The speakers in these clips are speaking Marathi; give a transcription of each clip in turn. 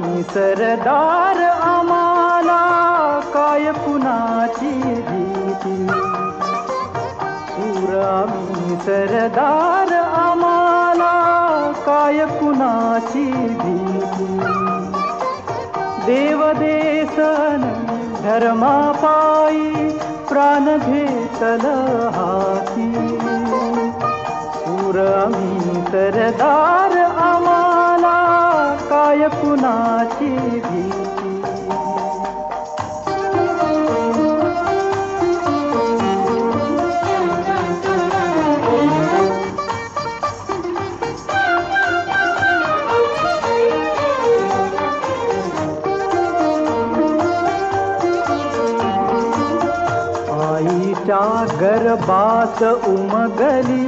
आम्ही सरदार, आम्हाला काय कुणाची भीती. शूर आम्ही सरदार, आम्हाला काय कुणाची भीती. देव देसन धर्मापायी प्राण घेतल हाती. शूर आम्ही सरदार, आम्हाला काय कुणाची भीती. आईच्या गर्भात उमगली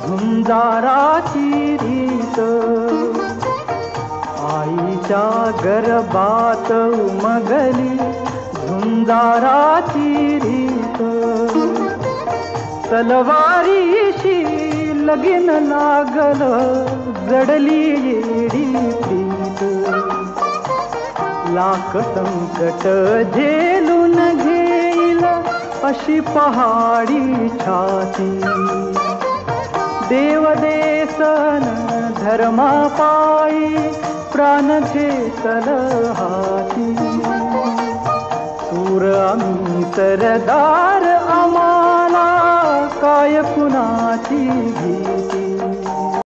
झुंजाराची रीत. आईच्या गर्भात उमगली झुंजाराची रीत. तलवारीशी लगीन लागल, जडली येडी प्रीत. लाख संकट झेलून घेईल अशी पहाडी छाती. देव देसन धर्मापायी प्राण घेतल हाती. शूर आम्ही सरदार, आम्हाला काय कुणाची भीती.